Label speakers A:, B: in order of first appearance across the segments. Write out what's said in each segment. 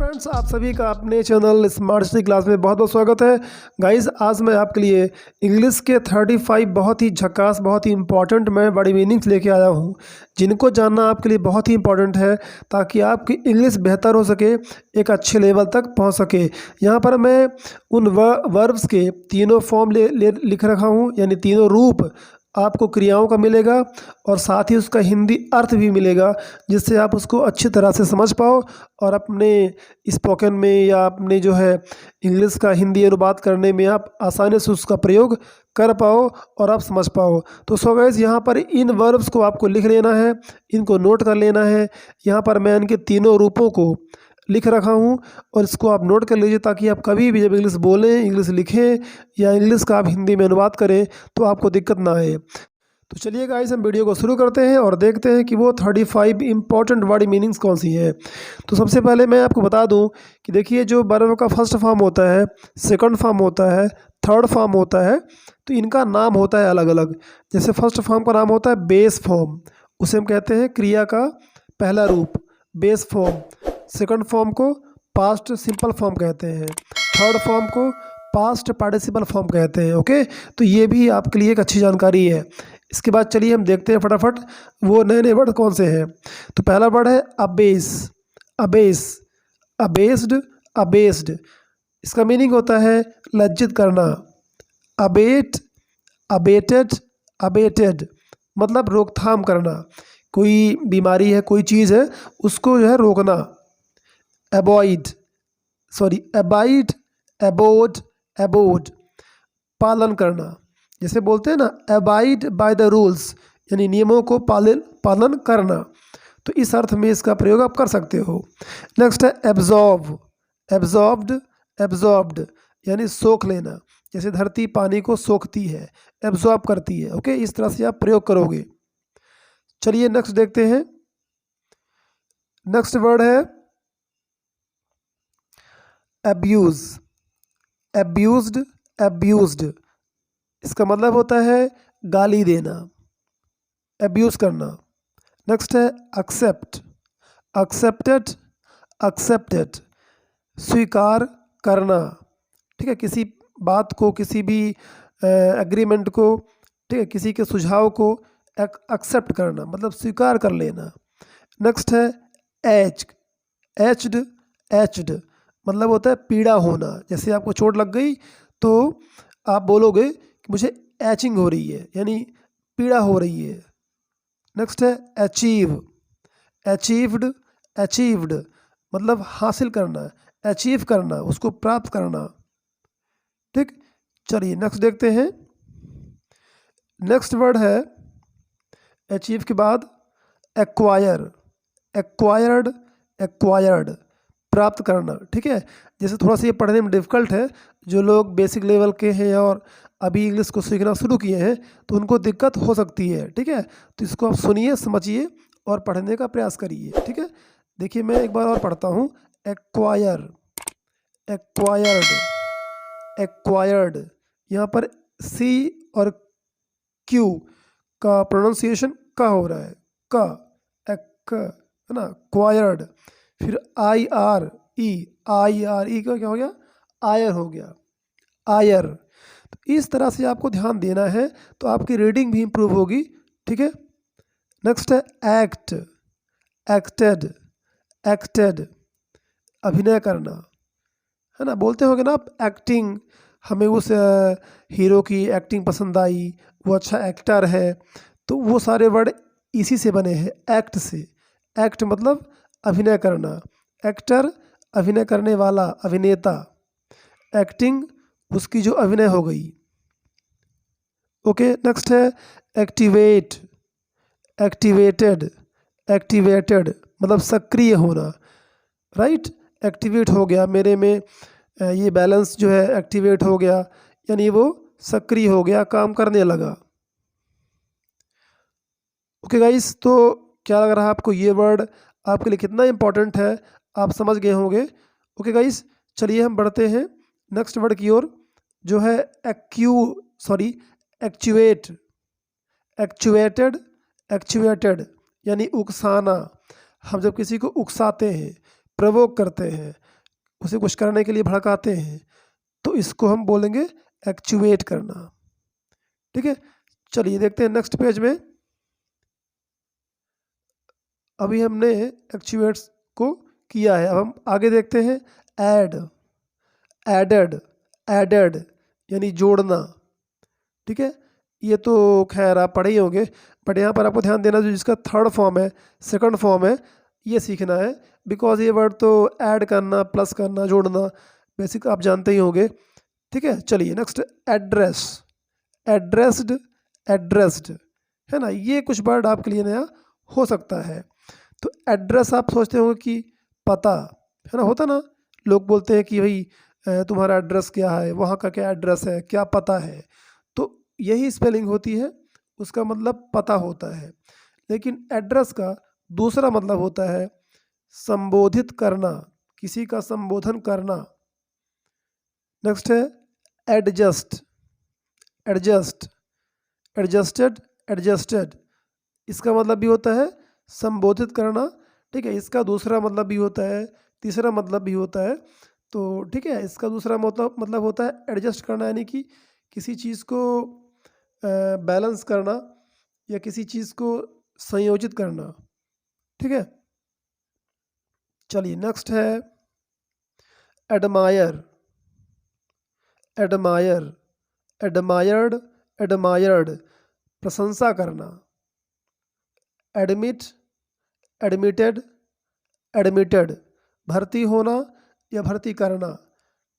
A: Friends, आप सभी का अपने चैनल स्मार्ट स्टडी क्लास में बहुत बहुत स्वागत है। गाइस, आज मैं आपके लिए इंग्लिश के 35 बहुत ही झकास, बहुत ही इंपॉर्टेंट मैं बड़ी मीनिंग्स लेके आया हूँ, जिनको जानना आपके लिए बहुत ही इंपॉर्टेंट है ताकि आपकी इंग्लिश बेहतर हो सके, एक अच्छे लेवल तक पहुँच सके। यहाँ पर मैं उन वर्ब्स के तीनों फॉर्म लिख रखा हूँ, यानी तीनों रूप आपको क्रियाओं का मिलेगा और साथ ही उसका हिंदी अर्थ भी मिलेगा, जिससे आप उसको अच्छी तरह से समझ पाओ और अपने स्पोकन में या अपने जो है इंग्लिश का हिंदी अनुवाद करने में आप आसानी से उसका प्रयोग कर पाओ और आप समझ पाओ। तो सो गाइस, यहाँ पर इन वर्ब्स को आपको लिख लेना है, इनको नोट कर लेना है। यहाँ पर मैं इनके तीनों रूपों को लिख रखा हूँ और इसको आप नोट कर लीजिए ताकि आप कभी भी जब इंग्लिश बोलें, इंग्लिश लिखें या इंग्लिश का आप हिंदी में अनुवाद करें तो आपको दिक्कत ना आए। तो चलिए गाइस, हम वीडियो को शुरू करते हैं और देखते हैं कि वो 35 इंपॉर्टेंट वर्ड मीनिंग्स कौन सी हैं। तो सबसे पहले मैं आपको बता दूं कि देखिए, जो वर्ब का फर्स्ट फॉर्म होता है, सेकंड फॉर्म होता है, थर्ड फॉर्म होता है, तो इनका नाम होता है अलग अलग। जैसे फर्स्ट फॉर्म का नाम होता है बेस फॉर्म, उसे हम कहते हैं क्रिया का पहला रूप, बेस फॉर्म। सेकंड फॉर्म को पास्ट सिंपल फॉर्म कहते हैं, थर्ड फॉर्म को पास्ट पार्टिसिपल फॉर्म कहते हैं। ओके, तो ये भी आपके लिए एक अच्छी जानकारी है। इसके बाद चलिए हम देखते हैं फटाफट वो नए नए वर्ड कौन से हैं। तो पहला वर्ड है अबेस। अबेस, अबेस्ड, अबेस्ड। इसका मीनिंग होता है लज्जित करना। अबेट, अबेटेड, अबेटेड, मतलब रोकथाम करना। कोई बीमारी है, कोई चीज़ है, उसको जो है रोकना। अबॉइड, सॉरी अबाइड, अबोड, अबोड, पालन करना। जैसे बोलते हैं ना, अबाइड बाय द रूल्स, यानी नियमों को पालन करना। तो इस अर्थ में इसका प्रयोग आप कर सकते हो। नेक्स्ट है एब्जॉर्ब। एब्जॉर्ब्ड, एब्जॉर्ब्ड, यानी सोख लेना। जैसे धरती पानी को सोखती है, एब्जॉर्ब करती है। ओके, इस तरह से आप प्रयोग करोगे। चलिए नेक्स्ट देखते हैं। नेक्स्ट वर्ड है अब्यूज। अब्यूज्ड, अब्यूज्ड, इसका मतलब होता है गाली देना, अब्यूज़ करना। नेक्स्ट है एक्सेप्ट। एक्सेप्टेड, एक्सेप्टेड, स्वीकार करना। ठीक है, किसी बात को, किसी भी एग्रीमेंट को, ठीक है, किसी के सुझाव को एक्सेप्ट करना, मतलब स्वीकार कर लेना। नेक्स्ट है एच। एच्ड, एच्ड, मतलब होता है पीड़ा होना। जैसे आपको चोट लग गई तो आप बोलोगे कि मुझे एचिंग हो रही है, यानी पीड़ा हो रही है। नेक्स्ट है अचीव। अचीव्ड, अचीव्ड, मतलब हासिल करना, अचीव करना, उसको प्राप्त करना। ठीक, चलिए नेक्स्ट देखते हैं। नेक्स्ट वर्ड है अचीव के बाद एक्वायर। एक्वायर्ड, एक्वायर्ड, प्राप्त करना। ठीक है, जैसे थोड़ा सा ये पढ़ने में डिफ़िकल्ट है, जो लोग बेसिक लेवल के हैं और अभी इंग्लिश को सीखना शुरू किए हैं तो उनको दिक्कत हो सकती है। ठीक है, तो इसको आप सुनिए, समझिए और पढ़ने का प्रयास करिए। ठीक है, देखिए मैं एक बार और पढ़ता हूँ। Acquire, acquired, acquired. यहाँ पर सी और क्यू का प्रोनाउंसिएशन का हो रहा है, का, एक, है ना, क्वायर्ड। फिर I R E, I R E का क्या हो गया, आयर हो गया, आयर। तो इस तरह से आपको ध्यान देना है तो आपकी रीडिंग भी इम्प्रूव होगी। ठीक है, नेक्स्ट है एक्ट। एक्टेड, एक्टेड, अभिनय करना, है ना। बोलते होंगे ना आप, एक्टिंग, हमें उस हीरो की एक्टिंग पसंद आई, वो अच्छा एक्टर है। तो वो सारे वर्ड इसी से बने हैं, एक्ट से। एक्ट मतलब अभिनय करना, एक्टर अभिनय करने वाला, अभिनेता। एक्टिंग उसकी जो अभिनय हो गई। ओके, नेक्स्ट है एक्टिवेट। एक्टिवेटेड, एक्टिवेटेड, मतलब सक्रिय होना। राइट, एक्टिवेट हो गया मेरे में, ये बैलेंस जो है एक्टिवेट हो गया, यानी वो सक्रिय हो गया, काम करने लगा। ओके गाइस, तो क्या लग रहा है आपको ये वर्ड आपके लिए कितना इंपॉर्टेंट है, आप समझ गए होंगे। ओके गाइस, चलिए हम बढ़ते हैं नेक्स्ट वर्ड की ओर, जो है एक्चुएट। एक्चुएटेड, एक्चुएटेड, यानी उकसाना। हम जब किसी को उकसाते हैं, प्रवोक करते हैं, उसे कुछ करने के लिए भड़काते हैं, तो इसको हम बोलेंगे एक्चुएट करना। ठीक है, चलिए देखते हैं नेक्स्ट पेज में। अभी हमने एक्चुएट्स को किया है, अब हम आगे देखते हैं। ऐड, एडेड, एडेड यानी जोड़ना। ठीक है, ये तो खैर आप पढ़े ही होंगे, बट यहाँ पर आपको ध्यान देना जो जिसका थर्ड फॉर्म है, सेकंड फॉर्म है, ये सीखना है। बिकॉज ये वर्ड तो ऐड करना, प्लस करना, जोड़ना बेसिक आप जानते ही होंगे। ठीक है, चलिए नेक्स्ट। एड्रेस, एड्रेस्ड, एड्रेस्ड है ना, ये कुछ वर्ड आपके लिए नया हो सकता है। तो एड्रेस आप सोचते होंगे कि पता है ना, होता ना, लोग बोलते हैं कि भाई तुम्हारा एड्रेस क्या है, वहाँ का क्या एड्रेस है, क्या पता है, तो यही स्पेलिंग होती है, उसका मतलब पता होता है। लेकिन एड्रेस का दूसरा मतलब होता है संबोधित करना, किसी का संबोधन करना। नेक्स्ट है एडजस्ट, एडजस्ट, एडजस्टेड, एडजस्टेड, इसका मतलब भी होता है संबोधित करना। ठीक है, इसका दूसरा मतलब भी होता है, तीसरा मतलब भी होता है। तो ठीक है, इसका दूसरा मतलब होता है एडजस्ट करना, यानी कि किसी चीज़ को बैलेंस करना या किसी चीज़ को संयोजित करना। ठीक है, चलिए नेक्स्ट है एडमायर, एडमायर, एडमायर्ड, एडमायर्ड प्रशंसा करना। एडमिट, एडमिटेड, एडमिटेड भर्ती होना या भर्ती करना।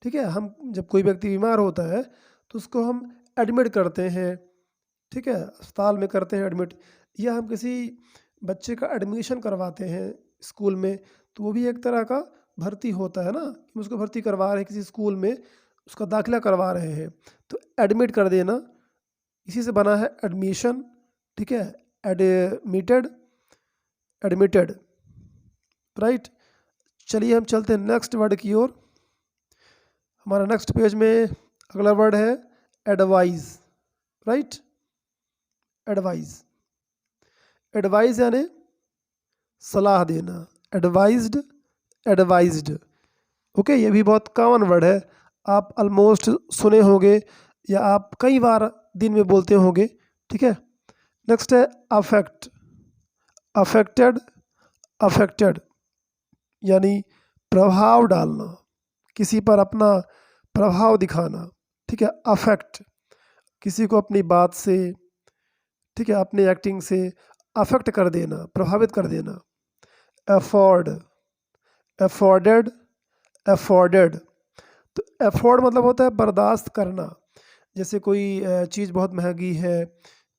A: ठीक है, हम जब कोई व्यक्ति बीमार होता है तो उसको हम एडमिट करते हैं। ठीक है, अस्पताल में करते हैं एडमिट, या हम किसी बच्चे का एडमिशन करवाते हैं स्कूल में, तो वो भी एक तरह का भर्ती होता है ना, कि उसको भर्ती करवा रहे हैं किसी स्कूल में, उसका दाखिला करवा रहे हैं, तो एडमिट कर देना, इसी से बना है एडमिशन। ठीक है, एडमिटेड, एडमिटेड, राइट। चलिए हम चलते हैं नेक्स्ट वर्ड की ओर। हमारा नेक्स्ट पेज में अगला वर्ड है एडवाइज, राइट। एडवाइज, एडवाइज यानी सलाह देना, एडवाइज्ड, एडवाइज्ड। ओके, ये भी बहुत कॉमन वर्ड है, आप ऑलमोस्ट सुने होंगे या आप कई बार दिन में बोलते होंगे। ठीक है, नेक्स्ट है अफेक्ट, अफेक्टेड, अफेक्टेड यानी प्रभाव डालना, किसी पर अपना प्रभाव दिखाना। ठीक है, अफेक्ट किसी को अपनी बात से, ठीक है, अपनी एक्टिंग से अफेक्ट कर देना, प्रभावित कर देना। अफोर्ड, अफोर्डेड, अफोर्डेड, तो अफोर्ड मतलब होता है बर्दाश्त करना। जैसे कोई चीज़ बहुत महंगी है,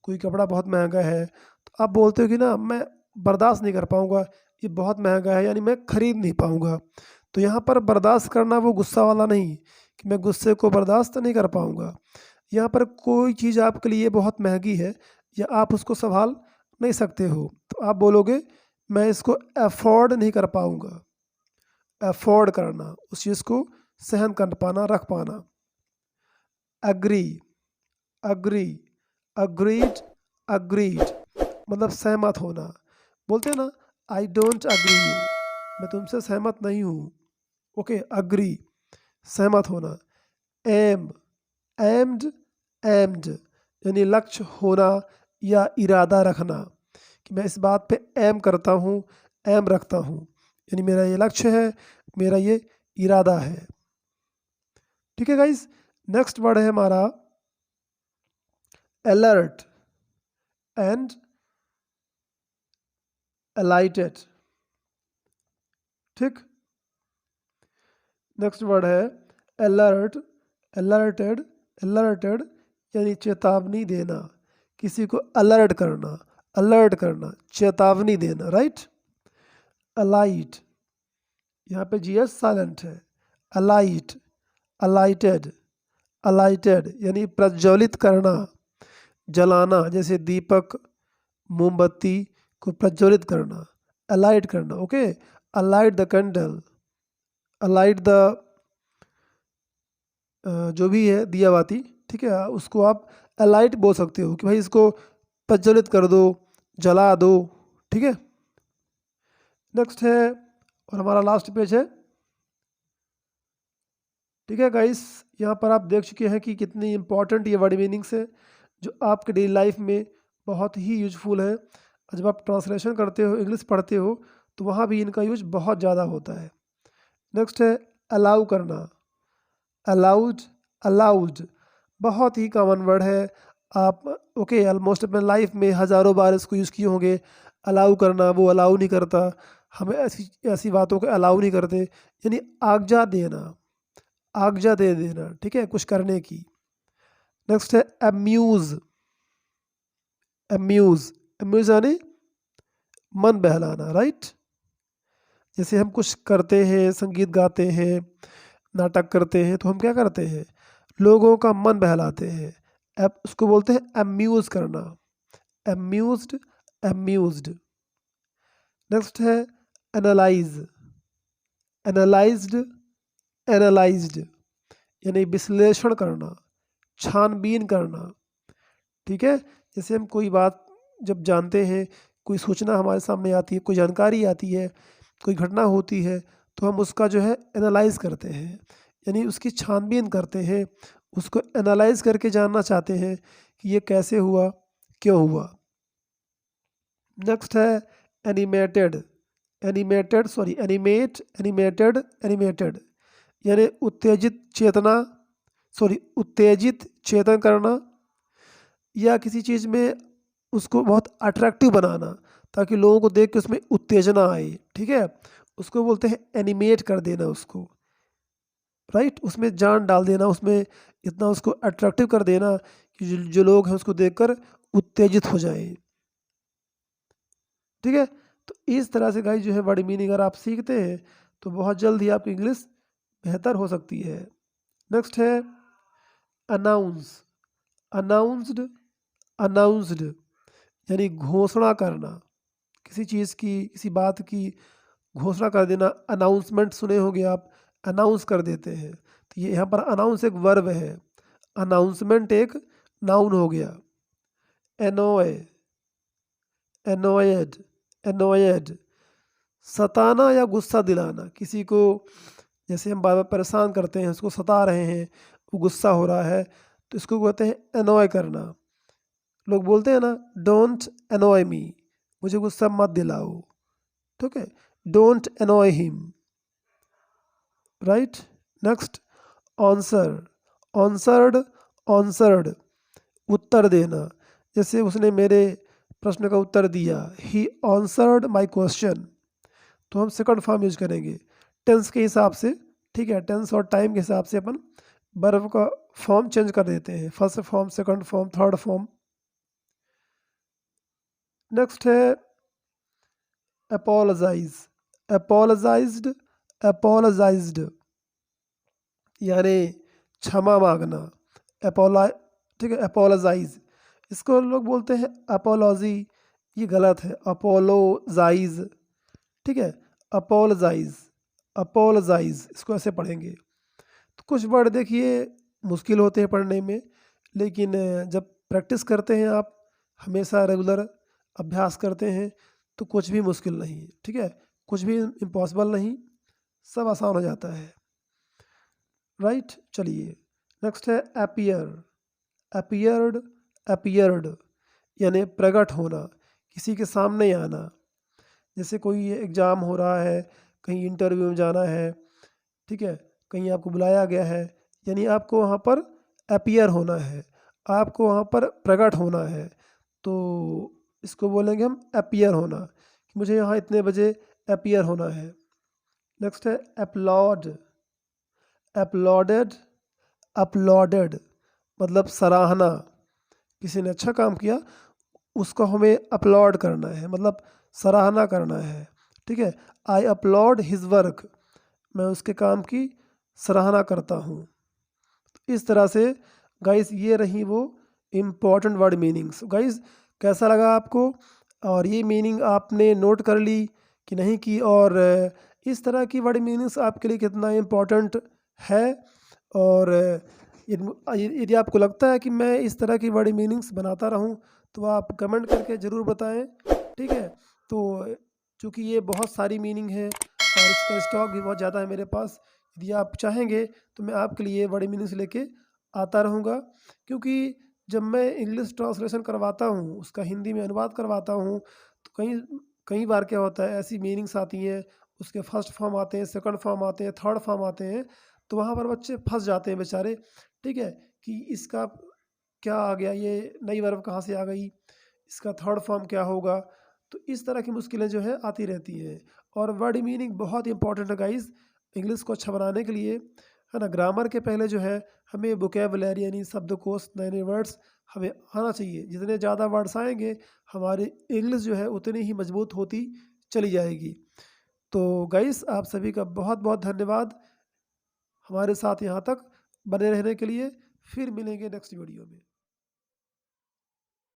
A: कोई कपड़ा बहुत महंगा है, तो आप बोलते हो कि ना मैं बर्दाश्त नहीं कर पाऊँगा, ये बहुत महंगा है, यानी मैं ख़रीद नहीं पाऊँगा। तो यहाँ पर बर्दाश्त करना वो गुस्सा वाला नहीं कि मैं गुस्से को बर्दाश्त नहीं कर पाऊँगा। यहाँ पर कोई चीज़ आपके लिए बहुत महंगी है या आप उसको संभाल नहीं सकते हो, तो आप बोलोगे मैं इसको अफोर्ड नहीं कर पाऊँगा। अफोर्ड करना, उस चीज़ को सहन कर पाना, रख पाना। अग्री, अग्री, अग्रीड, अग्रीड मतलब सहमत होना। बोलते हैं ना आई डोंट अग्री यू, मैं तुमसे सहमत नहीं हूँ। ओके, अग्री सहमत होना। एम, एम्ड, एम्ड यानी लक्ष्य होना या इरादा रखना, कि मैं इस बात पे एम करता हूँ, एम रखता हूँ, यानी मेरा ये लक्ष्य है, मेरा ये इरादा है। ठीक है गाइस, नेक्स्ट वर्ड है हमारा अलर्ट एंड अलाइटेड। ठीक, नेक्स्ट वर्ड है अलर्ट, अलर्टेड, अलर्टेड यानी चेतावनी देना, किसी को अलर्ट करना, अलर्ट करना, चेतावनी देना, राइट। अलाइट, यहाँ पे जीएस साइलेंट है। अलाइट, अलाइटेड, अलाइटेड यानी प्रज्वलित करना, जलाना, जैसे दीपक, मोमबत्ती को प्रज्वलित करना, अलाइट करना। Okay, alight the candle, alight the जो भी है दिया बाती, ठीक है, उसको आप अलाइट बोल सकते हो कि भाई इसको प्रज्वलित कर दो, जला दो। ठीक है, नेक्स्ट है और हमारा लास्ट पेज है ठीक है गाइस, यहाँ पर आप देख चुके हैं कि कितनी इंपॉर्टेंट ये वर्ड मीनिंग्स है जो आपके डेली लाइफ में बहुत ही यूजफुल है। और जब आप ट्रांसलेशन करते हो, इंग्लिश पढ़ते हो, तो वहाँ भी इनका यूज बहुत ज़्यादा होता है। नेक्स्ट है अलाउ करना, अलाउड, अलाउड, बहुत ही कॉमन वर्ड है। आप ओके ऑलमोस्ट अपने लाइफ में हज़ारों बार इसको यूज़ किए होंगे। अलाउ करना, वो अलाउ नहीं करता, हमें ऐसी ऐसी बातों को अलाउ नहीं करते, यानी आज्ञा देना, आज्ञा दे देना, ठीक है, कुछ करने की। नेक्स्ट है अम्यूज़, अम्यूज़, अम्यूज़ यानी मन बहलाना, राइट। जैसे हम कुछ करते हैं, संगीत गाते हैं, नाटक करते हैं, तो हम क्या करते हैं, लोगों का मन बहलाते हैं। अब उसको बोलते हैं अम्यूज़ करना, अम्यूज्ड, अम्यूज्ड। नेक्स्ट है एनालाइज, एनालाइज्ड, एनालाइज्ड, यानी विश्लेषण करना, छानबीन करना, ठीक है। जैसे हम कोई बात जब जानते हैं, कोई सूचना हमारे सामने आती है, कोई जानकारी आती है, कोई घटना होती है, तो हम उसका जो है एनालाइज करते हैं, यानी उसकी छानबीन करते हैं, उसको एनालाइज करके जानना चाहते हैं कि ये कैसे हुआ, क्यों हुआ। नेक्स्ट है animated, animated sorry animate, animated, animated, यानी उत्तेजित चेतना, सॉरी उत्तेजित चेतन करना, या किसी चीज़ में उसको बहुत अट्रैक्टिव बनाना ताकि लोगों को देख के उसमें उत्तेजना आए, ठीक है, उसको बोलते हैं एनिमेट कर देना उसको, राइट, उसमें जान डाल देना, उसमें इतना उसको अट्रैक्टिव कर देना कि जो लोग हैं उसको देखकर उत्तेजित हो जाएं, ठीक है। तो इस तरह से गाइस जो है वर्ड मीनिंग अगर आप सीखते हैं तो बहुत जल्द ही आपकी इंग्लिश बेहतर हो सकती है। नेक्स्ट है अनाउंस, अनाउंस्ड, अनाउंस्ड, यानी घोषणा करना, किसी चीज़ की, किसी बात की घोषणा कर देना। अनाउंसमेंट सुने होंगे आप, अनाउंस कर देते हैं, तो ये यहाँ पर अनाउंस एक वर्ब है, अनाउंसमेंट एक नाउन हो गया। एनोए, एनोयड, एनोयड, सताना या गुस्सा दिलाना किसी को, जैसे हम बार बार परेशान करते हैं, उसको सता रहे हैं, वो गुस्सा हो रहा है, तो इसको कहते हैं एनॉय करना। लोग बोलते हैं ना, डोंट एनॉय मी, मुझे गुस्सा मत दिलाओ, ठीक है, don't annoy him, right. Next answer, answered, answered, उत्तर देना, जैसे उसने मेरे प्रश्न का उत्तर दिया, ही आंसर्ड माई क्वेश्चन, तो हम सेकंड फॉर्म यूज करेंगे टेंस के हिसाब से, ठीक है, टेंस और टाइम के हिसाब से अपन वर्ब का फॉर्म चेंज कर देते हैं, first form, second form, third form. Next है अपोलोजाइज, अपोलोजाइज्ड, अपोलोजाइज्ड, यानी क्षमा मांगना, अपोला, ठीक है, अपोलोजाइज, इसको लोग बोलते हैं अपोलॉजी, ये गलत है, अपोलोजाइज, ठीक है, अपोलोजाइज, अपोलोजाइज, इसको ऐसे पढ़ेंगे। तो कुछ वर्ड देखिए मुश्किल होते हैं पढ़ने में, लेकिन जब प्रैक्टिस करते हैं आप, हमेशा रेगुलर अभ्यास करते हैं, तो कुछ भी मुश्किल नहीं है, ठीक है, कुछ भी इम्पॉसिबल नहीं, सब आसान हो जाता है, राइट। चलिए नेक्स्ट है अपीयर, अपीयर्ड, अपीयर्ड, यानी प्रकट होना, किसी के सामने आना, जैसे कोई एग्ज़ाम हो रहा है, कहीं इंटरव्यू में जाना है, ठीक है, कहीं आपको बुलाया गया है, यानी आपको वहाँ पर अपीयर होना है, आपको वहाँ पर प्रकट होना है, तो इसको बोलेंगे हम अपीयर होना, कि मुझे यहाँ इतने बजे अपीयर होना है। नेक्स्ट है अपलॉड, अपलॉडेड, अपलॉडेड, मतलब सराहना, किसी ने अच्छा काम किया उसको हमें अपलॉड करना है, मतलब सराहना करना है, ठीक है, आई अपलॉड हिज वर्क, मैं उसके काम की सराहना करता हूँ। इस तरह से गाइस ये रही वो इम्पॉर्टेंट वर्ड मीनिंग्स। गाइस कैसा लगा आपको, और ये मीनिंग आपने नोट कर ली कि नहीं की, और इस तरह की वर्ड मीनिंग्स आपके लिए कितना इम्पोर्टेंट है, और यदि आपको लगता है कि मैं इस तरह की वर्ड मीनिंग्स बनाता रहूं तो आप कमेंट करके ज़रूर बताएं, ठीक है। तो चूँकि ये बहुत सारी मीनिंग है और इसका स्टॉक भी बहुत ज़्यादा है मेरे पास, यदि आप चाहेंगे तो मैं आपके लिए बड़ी मीनिंग्स लेके आता रहूँगा, क्योंकि जब मैं इंग्लिश ट्रांसलेशन करवाता हूँ, उसका हिंदी में अनुवाद करवाता हूँ, तो कई कई बार क्या होता है, ऐसी मीनिंग्स आती हैं, उसके फर्स्ट फॉर्म आते हैं, सेकंड फॉर्म आते हैं, थर्ड फॉर्म आते हैं, तो वहाँ पर बच्चे फँस जाते हैं बेचारे, ठीक है? कि इसका क्या आ गया, ये नई वर्ब कहाँ से आ गई, इसका थर्ड फॉर्म क्या होगा? तो इस तरह की मुश्किलें जो है आती रहती हैं। और वर्ड मीनिंग बहुत इंपॉर्टेंट है गाइज़, इंग्लिश को अच्छा बनाने के लिए, है ना? ग्रामर के पहले जो है हमें वोकैबुलरी यानी शब्दकोश, नए-नए वर्ड्स हमें आना चाहिए। जितने ज़्यादा वर्ड्स आएँगे, हमारी इंग्लिश जो है उतनी ही मजबूत होती चली जाएगी। तो गाइज़ आप सभी का बहुत-बहुत धन्यवाद हमारे साथ यहाँ तक बने रहने के लिए। फिर मिलेंगे नेक्स्ट वीडियो में।